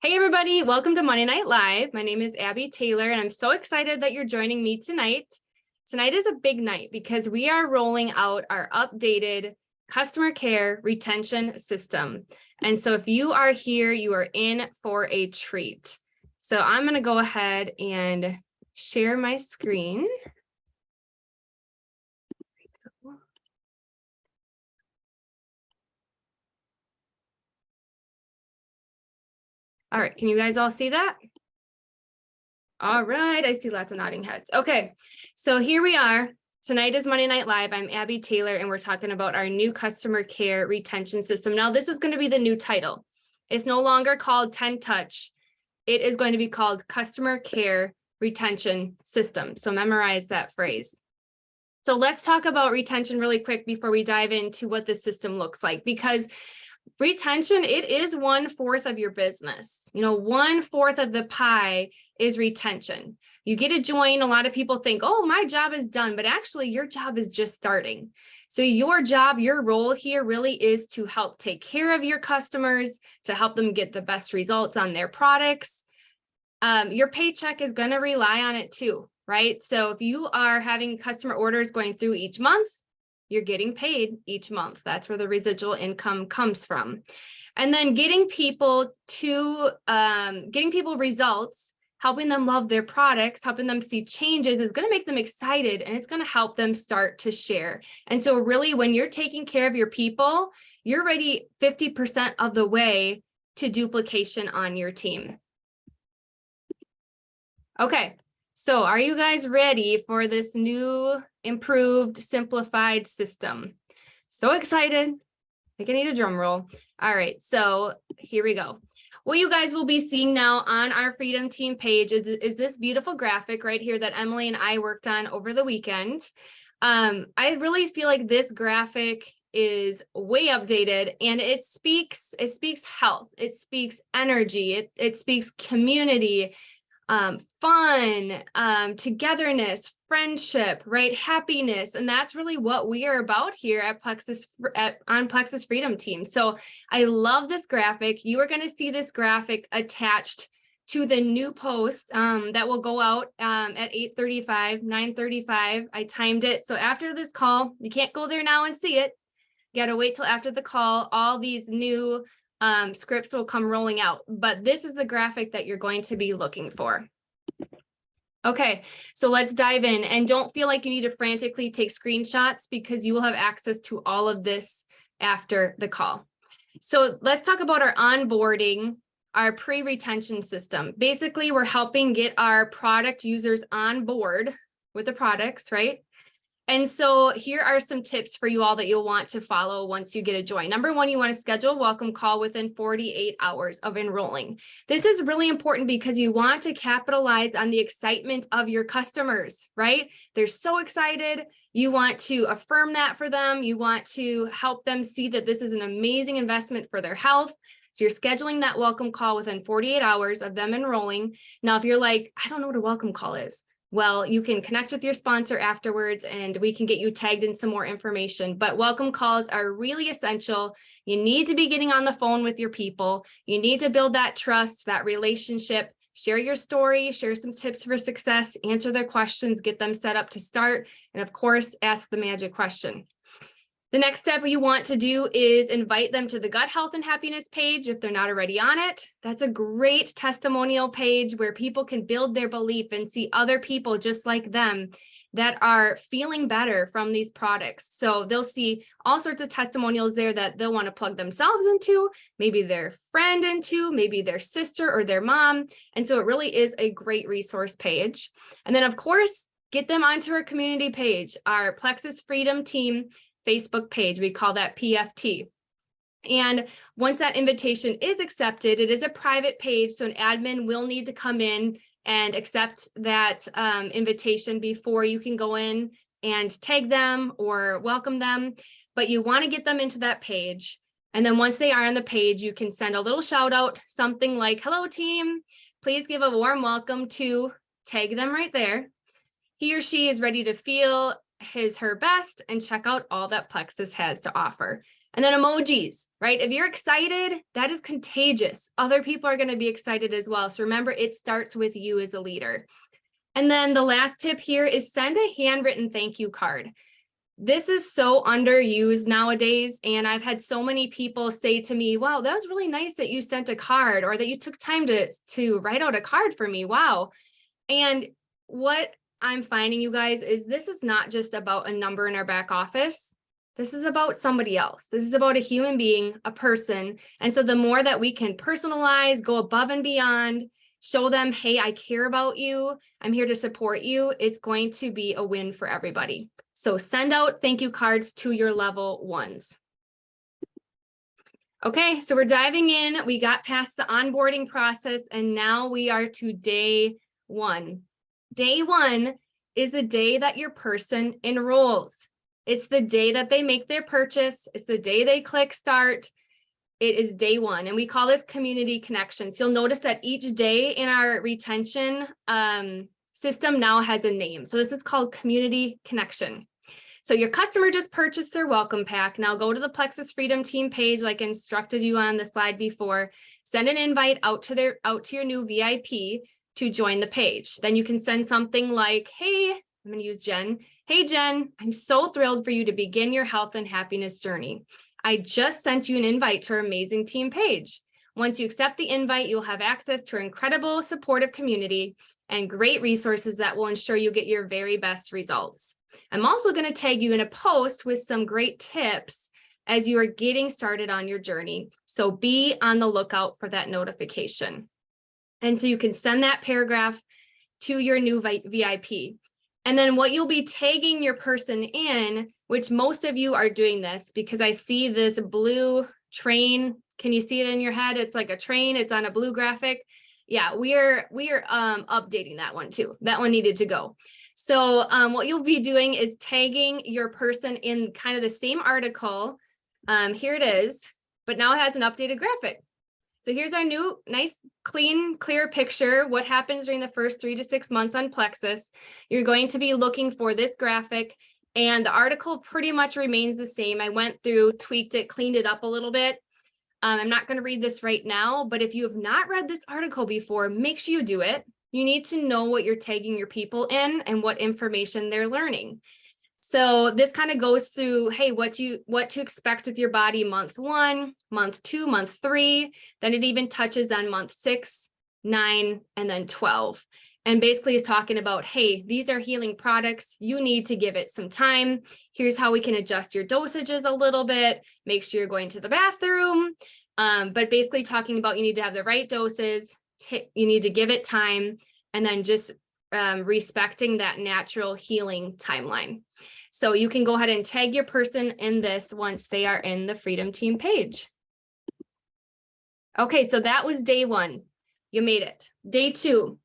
Hey everybody, welcome to Monday Night Live. My name is Abby Taylor and I'm so excited that you're joining me tonight. Tonight is a big night because we are rolling out our updated customer care retention system. And so if you are here, you are in for a treat. So I'm going to go ahead and share my screen. All right, can you guys all see that? All right, I see lots of nodding heads. Okay, so here we are. Tonight is Monday Night Live. I'm Abby Taylor, and we're talking about our new customer care retention system. Now, this is going to be the new title. It's no longer called 10 Touch. It is going to be called Customer Care Retention System. So memorize that phrase. So let's talk about retention really quick before we dive into what the system looks like, because retention, it is 1/4 of your business. 1/4 of the pie is retention. You get a join. A lot of people think, oh, my job is done, but actually your job is just starting. So your job, your role here really is to help take care of your customers, to help them get the best results on their products. Your paycheck is going to rely on it too, right? So if you are having customer orders going through each month, you're getting paid each month. That's where the residual income comes from. And then getting people results, helping them love their products, helping them see changes is going to make them excited, and it's going to help them start to share. And so really, when you're taking care of your people, you're already 50% of the way to duplication on your team. Okay. So are you guys ready for this new, improved, simplified system? So excited. I think I need a drum roll. All right, so here we go. What you guys will be seeing now on our Freedom Team page is this beautiful graphic right here that Emily and I worked on over the weekend. I really feel like this graphic is way updated, and it speaks health, it speaks energy, it speaks community, fun, togetherness, friendship, right? Happiness. And that's really what we are about here at on Plexus Freedom Team. So I love this graphic. You are going to see this graphic attached to the new post that will go out at 8:35, 9:35. I timed it. So after this call, you can't go there now and see it. You got to wait till after the call. All these new scripts will come rolling out, but this is the graphic that you're going to be looking for. Okay, so let's dive in, and don't feel like you need to frantically take screenshots because you will have access to all of this after the call. So let's talk about our onboarding, our pre-retention system. Basically, we're helping get our product users on board with the products, right? And so here are some tips for you all that you'll want to follow once you get a join. Number one, you want to schedule a welcome call within 48 hours of enrolling. This is really important because you want to capitalize on the excitement of your customers, right? They're so excited. You want to affirm that for them. You want to help them see that this is an amazing investment for their health. So you're scheduling that welcome call within 48 hours of them enrolling. Now, if you're like, I don't know what a welcome call is, well, you can connect with your sponsor afterwards and we can get you tagged in some more information. But welcome calls are really essential. You need to be getting on the phone with your people. You need to build that trust, that relationship, share your story, share some tips for success, answer their questions, get them set up to start, and of course, ask the magic question. The next step you want to do is invite them to the Gut Health and Happiness page if they're not already on it. That's a great testimonial page where people can build their belief and see other people just like them that are feeling better from these products. So they'll see all sorts of testimonials there that they'll want to plug themselves into, maybe their friend into, maybe their sister or their mom. And so it really is a great resource page. And then, of course, get them onto our community page, our Plexus Freedom Team Facebook page. We call that PFT. And once that invitation is accepted, it is a private page, so an admin will need to come in and accept that invitation before you can go in and tag them or welcome them. But you want to get them into that page. And then once they are on the page, you can send a little shout out, something like, hello team, please give a warm welcome to, tag them right there. He or she is ready to feel her best and check out all that Plexus has to offer. And then emojis, right? If you're excited, that is contagious. Other people are going to be excited as well. So remember, it starts with you as a leader. And then the last tip here is send a handwritten thank you card. This is so underused nowadays. And I've had so many people say to me, wow, that was really nice that you sent a card, or that you took time to write out a card for me. Wow. And what I'm finding, you guys, is this is not just about a number in our back office. This is about somebody else. This is about a human being, a person. And so the more that we can personalize, go above and beyond, show them, hey, I care about you, I'm here to support you, it's going to be a win for everybody. So send out thank you cards to your level ones. Okay, so we're diving in. We got past the onboarding process, and now we are to day one. Day one is the day that your person enrolls. It's the day that they make their purchase. It's the day they click start. It is day one, and we call this community connections. You'll notice that each day in our retention system now has a name. So this is called community connection. So your customer just purchased their welcome pack. Now go to the Plexus Freedom Team page, like I instructed you on the slide before. Send an invite out to your new VIP to join the page. Then you can send something like, hey, I'm going to use Jen. Hey, Jen, I'm so thrilled for you to begin your health and happiness journey. I just sent you an invite to our amazing team page. Once you accept the invite, you'll have access to our incredible supportive community and great resources that will ensure you get your very best results. I'm also going to tag you in a post with some great tips as you are getting started on your journey. So be on the lookout for that notification. And so you can send that paragraph to your new VIP. And then what you'll be tagging your person in, which most of you are doing this because I see this blue train. Can you see it in your head? It's like a train. It's on a blue graphic. Yeah, we are updating that one too. That one needed to go. So what you'll be doing is tagging your person in kind of the same article. Here it is, but now it has an updated graphic. So here's our new nice, clean, clear picture. What happens during the first 3 to 6 months on Plexus. You're going to be looking for this graphic, and the article pretty much remains the same. I went through, tweaked it, cleaned it up a little bit. I'm not going to read this right now, but if you have not read this article before, make sure you do it. You need to know what you're tagging your people in and what information they're learning. So this kind of goes through, hey, what to expect with your body month 1, month 2, month 3. Then it even touches on month 6, 9, and then 12. And basically is talking about, hey, these are healing products. You need to give it some time. Here's how we can adjust your dosages a little bit. Make sure you're going to the bathroom. But basically talking about you need to have the right doses. You need to give it time. And then just respecting that natural healing timeline. So you can go ahead and tag your person in this once they are in the Freedom Team page. Okay, so that was day one. You made it. Day 2.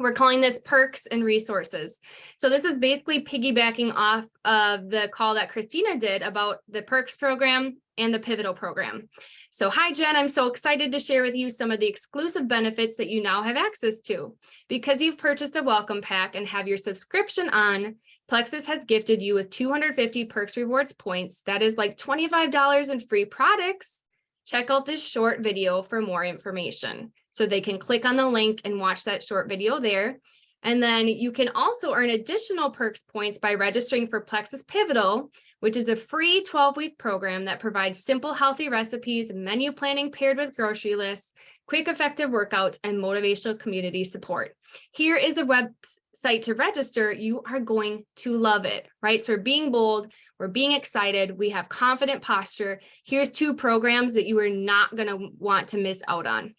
We're calling this perks and resources. So this is basically piggybacking off of the call that Christina did about the perks program and the pivotal program. So hi, Jen, I'm so excited to share with you some of the exclusive benefits that you now have access to. Because you've purchased a welcome pack and have your subscription on, Plexus has gifted you with 250 perks rewards points. That is like $25 in free products. Check out this short video for more information. So they can click on the link and watch that short video there. And then you can also earn additional perks points by registering for Plexus Pivotal, which is a free 12-week program that provides simple, healthy recipes, menu planning paired with grocery lists, quick, effective workouts, and motivational community support. Here is a website to register. You are going to love it, right? So we're being bold, we're being excited, we have confident posture. Here's 2 programs that you are not going to want to miss out on.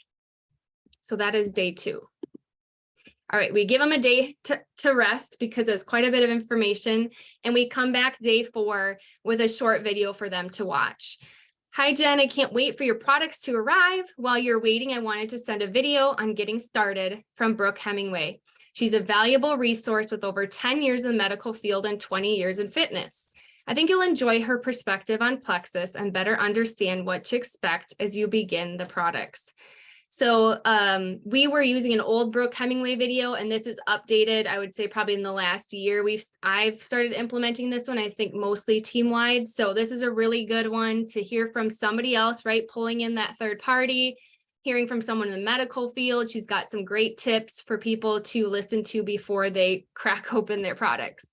So that is day 2. All right, we give them a day to rest because there's quite a bit of information, and we come back day 4 with a short video for them to watch. Hi, Jen, I can't wait for your products to arrive. While you're waiting, I wanted to send a video on getting started from Brooke Hemingway. She's a valuable resource with over 10 years in the medical field and 20 years in fitness. I think you'll enjoy her perspective on Plexus and better understand what to expect as you begin the products. So we were using an old Brooke Hemingway video, and this is updated, I would say probably in the last year. I've started implementing this one, I think mostly team-wide. So this is a really good one to hear from somebody else, right? Pulling in that third party, hearing from someone in the medical field. She's got some great tips for people to listen to before they crack open their products.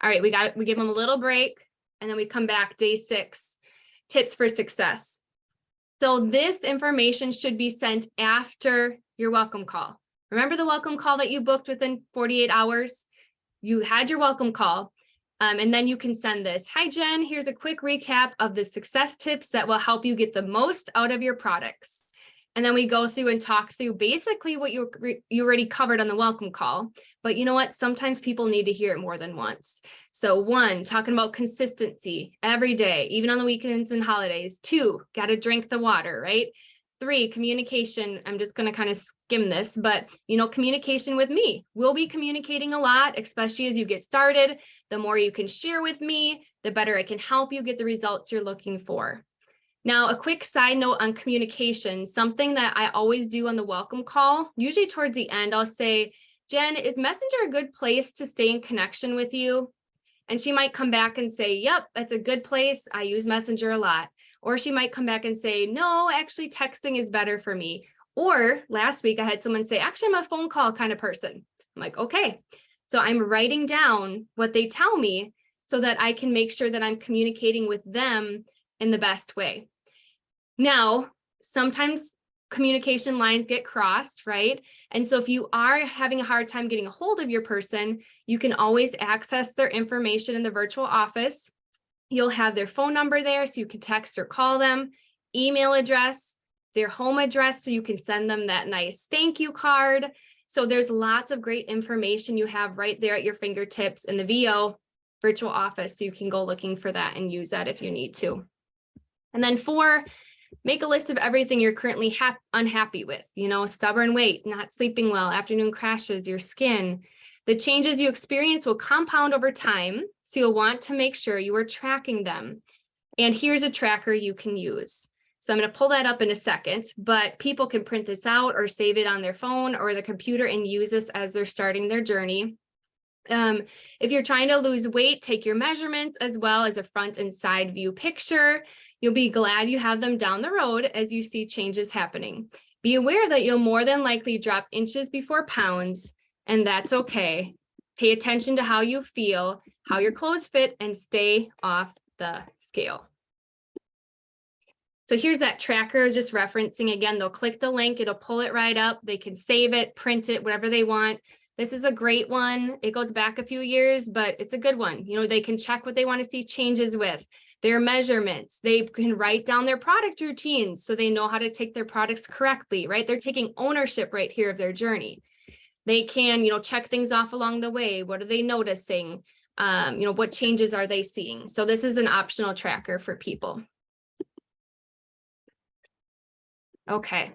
All right, we give them a little break, and then we come back, day 6, tips for success. So this information should be sent after your welcome call. Remember the welcome call that you booked within 48 hours? You had your welcome call, and then you can send this. Hi, Jen, here's a quick recap of the success tips that will help you get the most out of your products. And then we go through and talk through basically what you already covered on the welcome call. But you know what? Sometimes people need to hear it more than once. So 1, talking about consistency every day, even on the weekends and holidays. 2, got to drink the water, right? 3, communication. I'm just going to kind of skim this, but communication with me. We'll be communicating a lot, especially as you get started. The more you can share with me, the better I can help you get the results you're looking for. Now, a quick side note on communication, something that I always do on the welcome call, usually towards the end, I'll say, Jen, is Messenger a good place to stay in connection with you? And she might come back and say, yep, that's a good place. I use Messenger a lot. Or she might come back and say, no, actually texting is better for me. Or last week I had someone say, actually, I'm a phone call kind of person. I'm like, okay. So I'm writing down what they tell me so that I can make sure that I'm communicating with them in the best way. Now, sometimes communication lines get crossed, right? And so if you are having a hard time getting a hold of your person, you can always access their information in the virtual office. You'll have their phone number there, so you can text or call them, email address, their home address, so you can send them that nice thank you card. So there's lots of great information you have right there at your fingertips in the VO virtual office, so you can go looking for that and use that if you need to. And then 4, make a list of everything you're currently unhappy with, stubborn weight, not sleeping well, afternoon crashes, your skin. The changes you experience will compound over time, so you'll want to make sure you are tracking them. And here's a tracker you can use. So I'm going to pull that up in a second, but people can print this out or save it on their phone or the computer and use this as they're starting their journey. If you're trying to lose weight, take your measurements as well as a front and side view picture. You'll be glad you have them down the road as you see changes happening. Be aware that you'll more than likely drop inches before pounds, and that's okay. Pay attention to how you feel, how your clothes fit, and stay off the scale. So here's that tracker, just referencing again, they'll click the link, it'll pull it right up. They can save it, print it, whatever they want. This is a great one. It goes back a few years, but it's a good one. They can check what they want to see changes with, their measurements. They can write down their product routines so they know how to take their products correctly, right? They're taking ownership right here of their journey. They can, check things off along the way. What are they noticing? What changes are they seeing? So this is an optional tracker for people. Okay.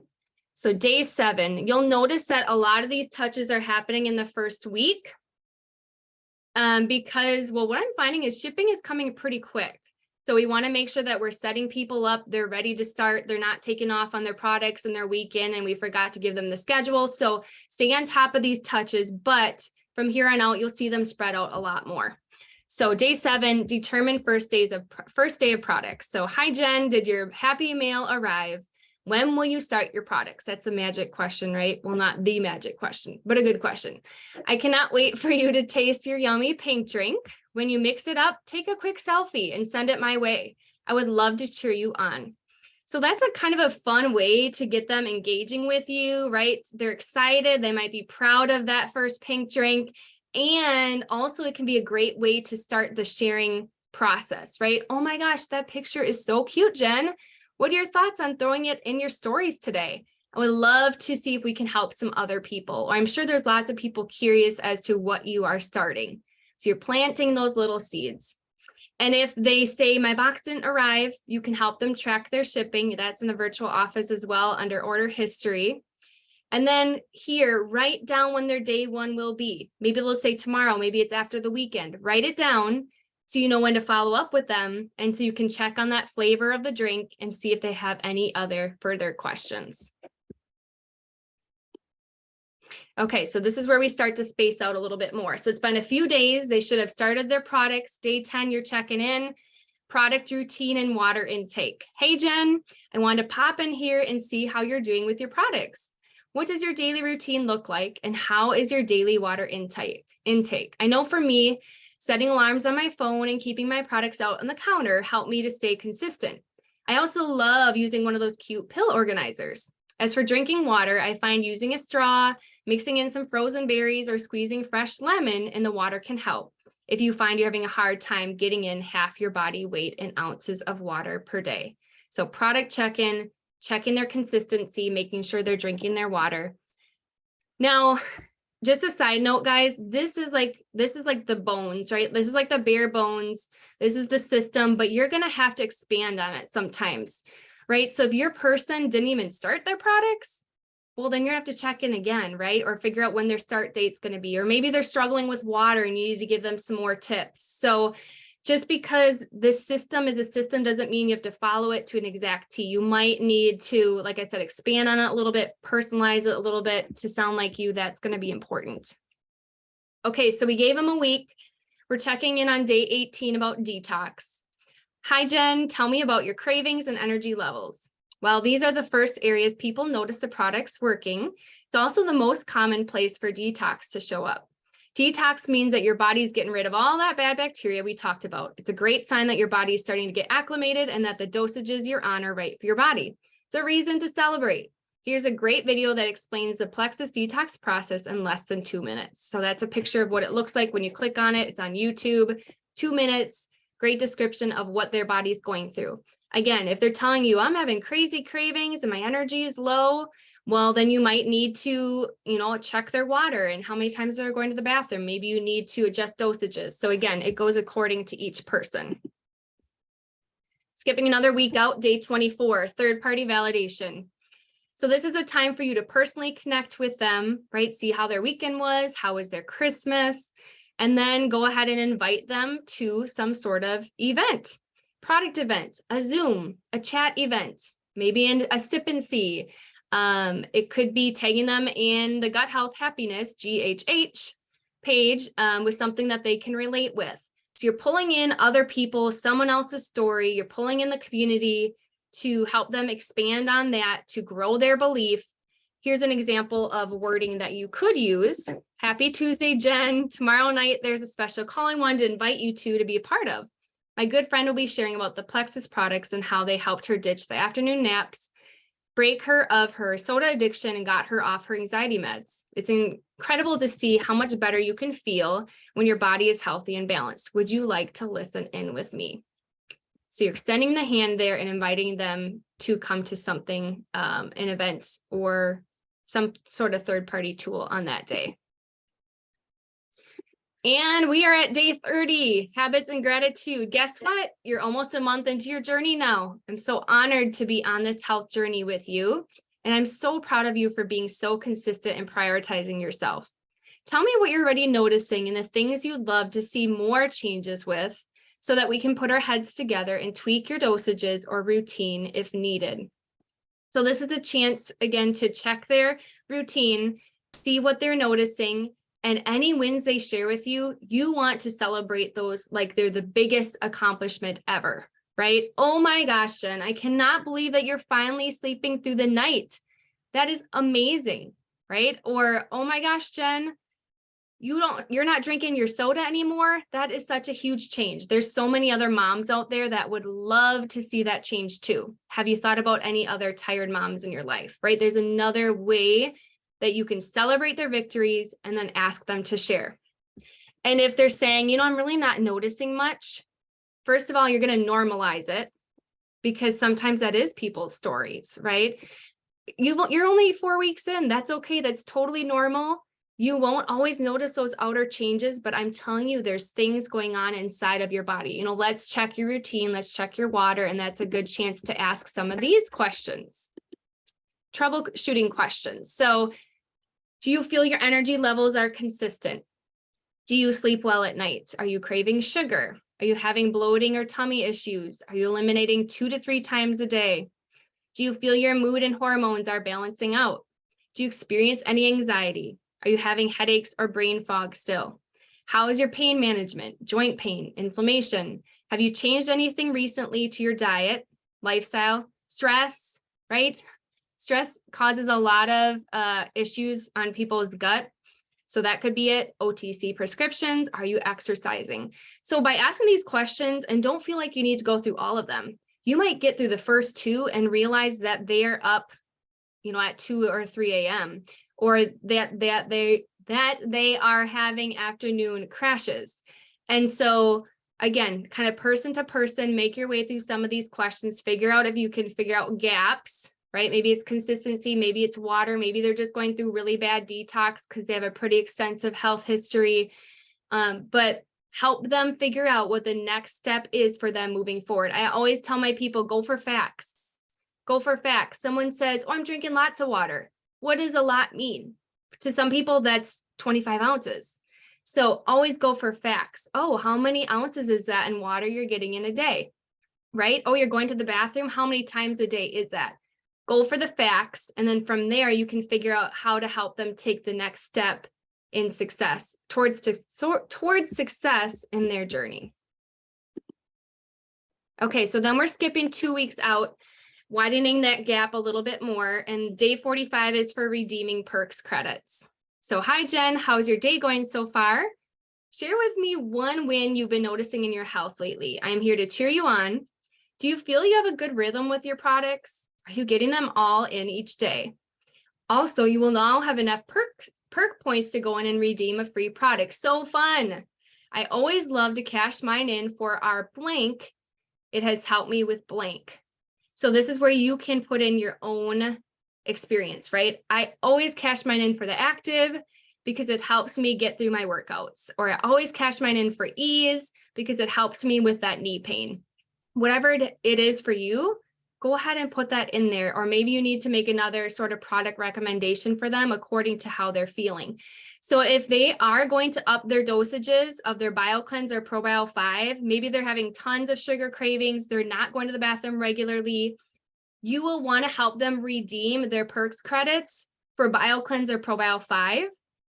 So day 7, you'll notice that a lot of these touches are happening in the first week because, well, what I'm finding is shipping is coming pretty quick. So we want to make sure that we're setting people up. They're ready to start. They're not taking off on their products and their weekend, and we forgot to give them the schedule. So stay on top of these touches, but from here on out, you'll see them spread out a lot more. So day 7, determine first day of products. So hi, Jen, did your happy mail arrive? When will you start your products? That's a magic question, right? Well, not the magic question, but a good question. I cannot wait for you to taste your yummy pink drink. When you mix it up, take a quick selfie and send it my way. I would love to cheer you on. So that's a kind of a fun way to get them engaging with you, right? They're excited. They might be proud of that first pink drink. And also it can be a great way to start the sharing process, right? Oh my gosh, that picture is so cute, Jen. What are your thoughts on throwing it in your stories today? I would love to see if we can help some other people. I'm sure there's lots of people curious as to what you are starting. So you're planting those little seeds. And if they say my box didn't arrive, you can help them track their shipping. That's in the virtual office as well under order history. And then here, write down when their day 1 will be. Maybe they'll say tomorrow, maybe it's after the weekend. Write it down. so you know when to follow up with them, and so you can check on that flavor of the drink and see if they have any other further questions. Okay, so this is where we start to space out a little bit more. So it's been a few days. They should have started their products. Day 10, you're checking in, product routine and water intake. Hey, Jen, I wanted to pop in here and see how you're doing with your products. What does your daily routine look like, and how is your daily water intake? I know for me, setting alarms on my phone and keeping my products out on the counter help me to stay consistent. I also love using one of those cute pill organizers. As for drinking water, I find using a straw, mixing in some frozen berries, or squeezing fresh lemon in the water can help if you find you're having a hard time getting in half your body weight in ounces of water per day. So product check-in, checking their consistency, making sure they're drinking their water. Now, just a side note, guys, this is like the bones, right? This is like the bare bones. This is the system, but you're going to have to expand on it sometimes, right? So if your person didn't even start their products, well, then you're gonna have to check in again, right? Or figure out when their start date's going to be, or maybe they're struggling with water and you need to give them some more tips. So just because this system is a system doesn't mean you have to follow it to an exact T. You might need to, like I said, expand on it a little bit, personalize it a little bit to sound like you. That's going to be important. Okay, so we gave them a week. We're checking in on day 18 about detox. Hi, Jen, tell me about your cravings and energy levels. Well, these are the first areas people notice the product's working. It's also the most common place for detox to show up. Detox means that your body's getting rid of all that bad bacteria we talked about. It's a great sign that your body is starting to get acclimated and that the dosages you're on are right for your body. It's a reason to celebrate. Here's a great video that explains the plexus detox process in less than 2 minutes. So that's a picture of what it looks like when you click on it. It's on YouTube, 2 minutes. Great description of what their body's going through. Again, if they're telling you I'm having crazy cravings and my energy is low, well, then you might need to, check their water and how many times they're going to the bathroom. Maybe you need to adjust dosages. So again, it goes according to each person. Skipping another week out, day 24, third-party validation. So this is a time for you to personally connect with them, right? See how their weekend was, how was their Christmas, and then go ahead and invite them to some sort of event, product event, a Zoom, a chat event, maybe in a sip and see. It could be tagging them in the Gut Health Happiness, GHH page with something that they can relate with. So you're pulling in other people, someone else's story, you're pulling in the community to help them expand on that, to grow their belief. Here's an example of wording that you could use. Happy Tuesday, Jen. Tomorrow night, there's a special call I wanted to invite you to be a part of. My good friend will be sharing about the Plexus products and how they helped her ditch the afternoon naps, break her of her soda addiction, and got her off her anxiety meds. It's incredible to see how much better you can feel when your body is healthy and balanced. Would you like to listen in with me? So you're extending the hand there and inviting them to come to something, an event or some sort of third-party tool on that day. And we are at day 30, habits and gratitude. Guess what? You're almost a month into your journey now. I'm so honored to be on this health journey with you. And I'm so proud of you for being so consistent and prioritizing yourself. Tell me what you're already noticing and the things you'd love to see more changes with so that we can put our heads together and tweak your dosages or routine if needed. So this is a chance, again, to check their routine, see what they're noticing, and any wins they share with you, you want to celebrate those like they're the biggest accomplishment ever, right? Oh my gosh, Jen, I cannot believe that you're finally sleeping through the night. That is amazing, right? Or, oh my gosh, Jen, you're not drinking your soda anymore. That is such a huge change. There's so many other moms out there that would love to see that change too. Have you thought about any other tired moms in your life, right? There's another way that you can celebrate their victories and then ask them to share. And if they're saying, I'm really not noticing much, first of all, you're going to normalize it because sometimes that is people's stories, right? You're only 4 weeks in. That's okay. That's totally normal. You won't always notice those outer changes, but I'm telling you, there's things going on inside of your body. Let's check your routine. Let's check your water. And that's a good chance to ask some of these questions. Troubleshooting questions. So do you feel your energy levels are consistent? Do you sleep well at night? Are you craving sugar? Are you having bloating or tummy issues? Are you eliminating 2 to 3 times a day? Do you feel your mood and hormones are balancing out? Do you experience any anxiety? Are you having headaches or brain fog still? How is your pain management, joint pain, inflammation? Have you changed anything recently to your diet, lifestyle, stress, right? Stress causes a lot of issues on people's gut. So that could be it. OTC prescriptions. Are you exercising? So by asking these questions, and don't feel like you need to go through all of them, you might get through the first 2 and realize that they're up, at 2 or 3 a.m. or that they are having afternoon crashes. And so again, kind of person to person, make your way through some of these questions, figure out if you can figure out gaps, right? Maybe it's consistency, maybe it's water, maybe they're just going through really bad detox because they have a pretty extensive health history. But help them figure out what the next step is for them moving forward. I always tell my people, go for facts. Go for facts. Someone says, oh, I'm drinking lots of water. What does a lot mean? To some people, that's 25 ounces. So always go for facts. Oh, how many ounces is that in water you're getting in a day, right? Oh, you're going to the bathroom. How many times a day is that? Go for the facts. And then from there, you can figure out how to help them take the next step in success towards success in their journey. Okay, so then we're skipping 2 weeks out, widening that gap a little bit more. And day 45 is for redeeming perks credits. So hi, Jen, how's your day going so far? Share with me one win you've been noticing in your health lately. I am here to cheer you on. Do you feel you have a good rhythm with your products? Are you getting them all in each day? Also, you will now have enough perk points to go in and redeem a free product. So fun. I always love to cash mine in for our blank. It has helped me with blank. So this is where you can put in your own experience, right? I always cash mine in for the active because it helps me get through my workouts, or I always cash mine in for ease because it helps me with that knee pain. Whatever it is for you, go ahead and put that in there. Or maybe you need to make another sort of product recommendation for them according to how they're feeling. So if they are going to up their dosages of their BioCleanse or ProBio 5, maybe they're having tons of sugar cravings, they're not going to the bathroom regularly, you will want to help them redeem their perks credits for BioCleanse or ProBio 5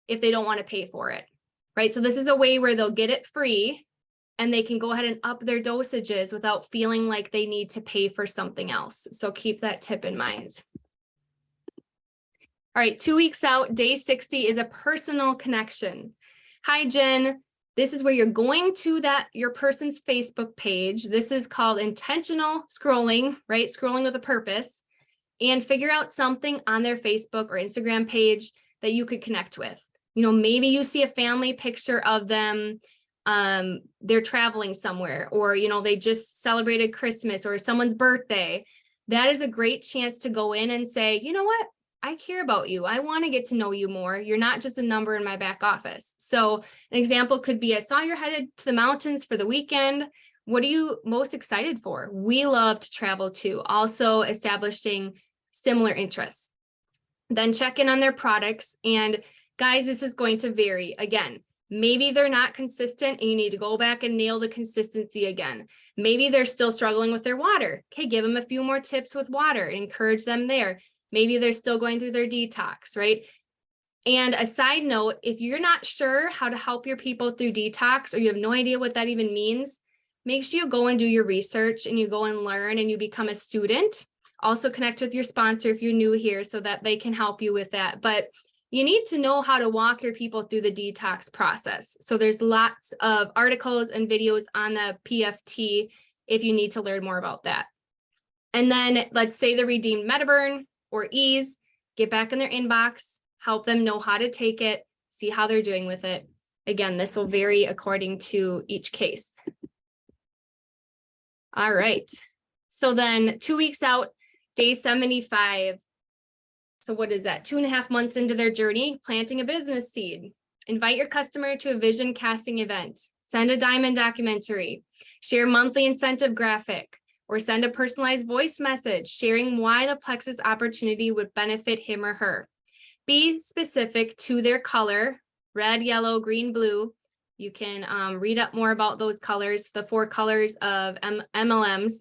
if they don't want to pay for it, right? So this is a way where they'll get it free and they can go ahead and up their dosages without feeling like they need to pay for something else. So keep that tip in mind. All right, 2 weeks out, day 60 is a personal connection. Hi, Jen. This is where you're going to your person's Facebook page. This is called intentional scrolling, right? Scrolling with a purpose, and figure out something on their Facebook or Instagram page that you could connect with. Maybe you see a family picture of them. They're traveling somewhere, or, they just celebrated Christmas or someone's birthday. That is a great chance to go in and say, you know what? I care about you. I want to get to know you more. You're not just a number in my back office. So an example could be, I saw you're headed to the mountains for the weekend. What are you most excited for? We love to travel too. Also establishing similar interests. Then check in on their products. And guys, this is going to vary. Again, maybe they're not consistent and you need to go back and nail the consistency again. Maybe they're still struggling with their water. Okay, give them a few more tips with water, encourage them there. Maybe they're still going through their detox, right? And a side note, if you're not sure how to help your people through detox, or you have no idea what that even means, make sure you go and do your research and you go and learn and you become a student. Also connect with your sponsor if you're new here so that they can help you with that. But you need to know how to walk your people through the detox process. So there's lots of articles and videos on the PFT if you need to learn more about that. And then let's say the redeemed MetaBurn or ease, get back in their inbox, help them know how to take it, see how they're doing with it. Again, this will vary according to each case. All right. So then 2 weeks out, day 75. So what is that? 2.5 months into their journey, planting a business seed. Invite your customer to a vision casting event. Send a diamond documentary. Share monthly incentive graphic. Or send a personalized voice message sharing why the Plexus opportunity would benefit him or her. Be specific to their color, red, yellow, green, blue. You can read up more about those colors, the 4 colors of MLMs.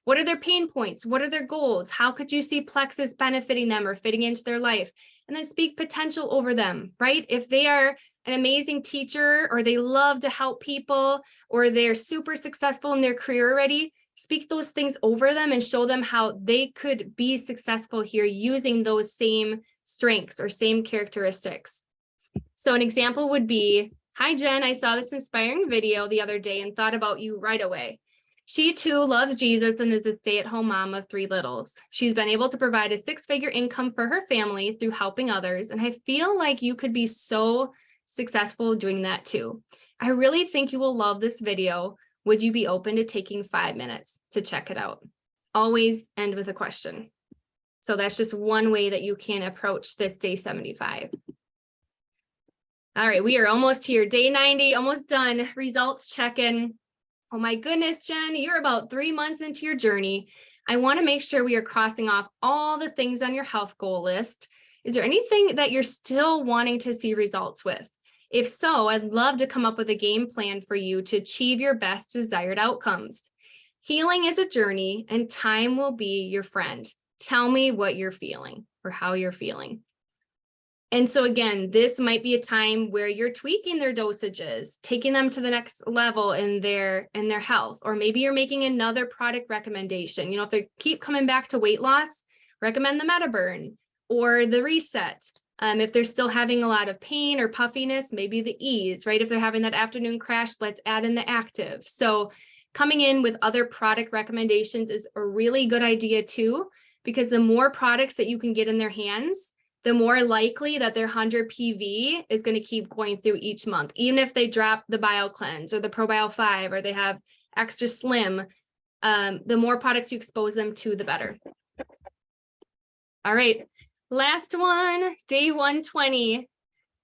What are their pain points? What are their goals? How could you see Plexus benefiting them or fitting into their life? And then speak potential over them, right? If they are an amazing teacher, or they love to help people, or they're super successful in their career already, speak those things over them and show them how they could be successful here using those same strengths or same characteristics. So an example would be, hi, Jen, I saw this inspiring video the other day and thought about you right away. She too loves Jesus and is a stay-at-home mom of 3 littles. She's been able to provide a 6-figure income for her family through helping others. And I feel like you could be so successful doing that too. I really think you will love this video. Would you be open to taking 5 minutes to check it out? Always end with a question. So that's just one way that you can approach this day 75. All right, we are almost here. Day 90, almost done. Results check-in. Oh my goodness, Jen, you're about 3 months into your journey. I want to make sure we are crossing off all the things on your health goal list. Is there anything that you're still wanting to see results with? If so, I'd love to come up with a game plan for you to achieve your best desired outcomes. Healing is a journey, and time will be your friend. Tell me what you're feeling or how you're feeling. And so again, this might be a time where you're tweaking their dosages, taking them to the next level in their health, or maybe you're making another product recommendation. You know, if they keep coming back to weight loss, recommend the MetaBurn or the Reset. If they're still having a lot of pain or puffiness, maybe the Ease, right? If they're having that afternoon crash, let's add in the Active. So coming in with other product recommendations is a really good idea too, because the more products that you can get in their hands, the more likely that their 100 PV is going to keep going through each month. Even if they drop the Bio Cleanse or the ProBio 5, or they have Extra Slim, the more products you expose them to, the better. All right, last one, day 120,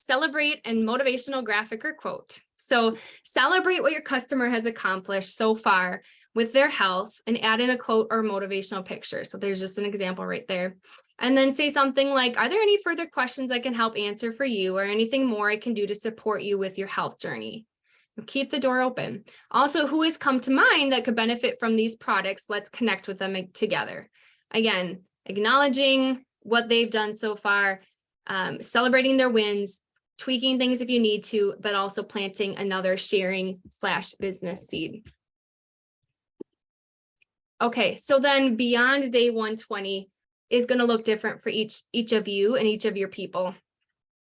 celebrate and motivational graphic or quote. So celebrate what your customer has accomplished so far with their health and add in a quote or motivational picture. So there's just an example right there. And then say something like, are there any further questions I can help answer for you, or anything more I can do to support you with your health journey? Keep the door open. Also, who has come to mind that could benefit from these products? Let's connect with them together. Again, acknowledging what they've done so far, celebrating their wins, tweaking things if you need to, but also planting another sharing/business seed. Okay, so then beyond day 120 is going to look different for each of you and each of your people.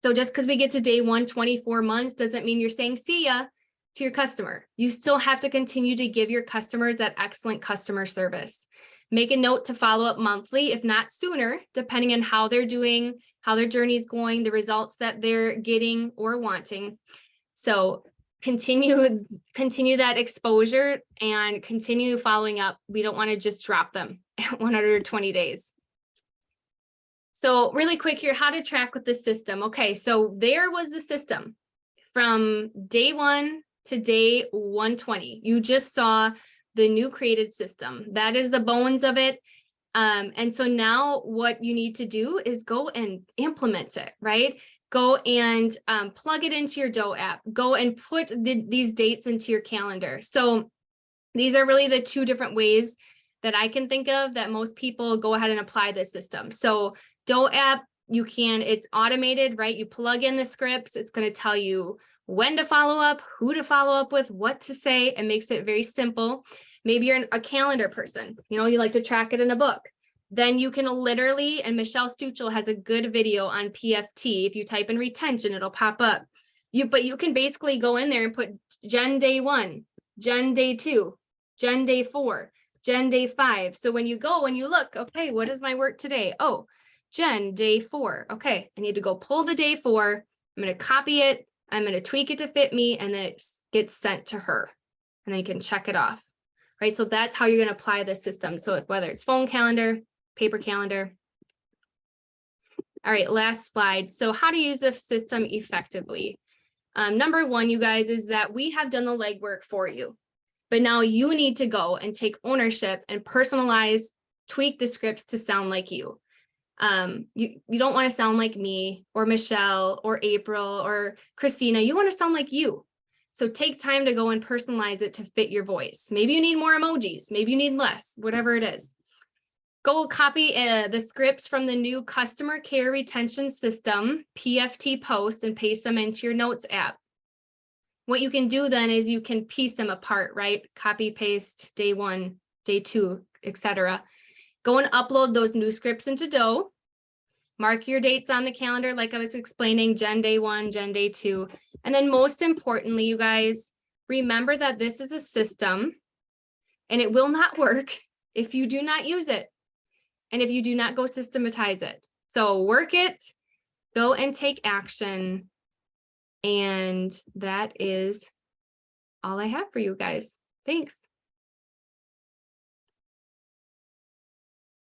So just because we get to day 124 months doesn't mean you're saying see ya to your customer. You still have to continue to give your customer that excellent customer service. Make a note to follow up monthly, if not sooner, depending on how they're doing, how their journey is going, the results that they're getting or wanting. So continue that exposure and continue following up. We don't want to just drop them at 120 days. So really quick here, how to track with the system. Okay, so there was the system from day 1 to day 120. You just saw the new created system. That is the bones of it. And so now what you need to do is go and implement it, right? Go and plug it into your Dough app. Go and put these dates into your calendar. So these are really the 2 different ways that I can think of that most people go ahead and apply this system. So Dough app, it's automated, right? You plug in the scripts. It's going to tell you when to follow up, who to follow up with, what to say. It makes it very simple. Maybe you're a calendar person, you like to track it in a book. Then you can literally, and Michelle Stuchel has a good video on PFT. If you type in retention, it'll pop up. But you can basically go in there and put Jen day 1, Jen day 2, Jen day 4, Jen day 5. So when you look, okay, what is my work today? Oh, Jen day 4. Okay, I need to go pull the day 4. I'm going to copy it. I'm going to tweak it to fit me, and then it gets sent to her. And then you can check it off, right? So that's how you're going to apply the system. So whether it's phone calendar, paper calendar. All right, last slide. So how to use the system effectively. Number 1, you guys, is that we have done the legwork for you. But now you need to go and take ownership and personalize, tweak the scripts to sound like you. You don't want to sound like me or Michelle or April or Christina. You want to sound like you. So take time to go and personalize it to fit your voice. Maybe you need more emojis. Maybe you need less, whatever it is. Go copy the scripts from the new customer care retention system, PFT post, and paste them into your notes app. What you can do then is you can piece them apart, right? Copy, paste, day 1, day 2, etc. Go and upload those new scripts into Doe. Mark your dates on the calendar, like I was explaining, Gen Day 1, Gen Day 2. And then most importantly, you guys, remember that this is a system and it will not work if you do not use it and if you do not go systematize it. So work it, go and take action. And that is all I have for you guys. Thanks.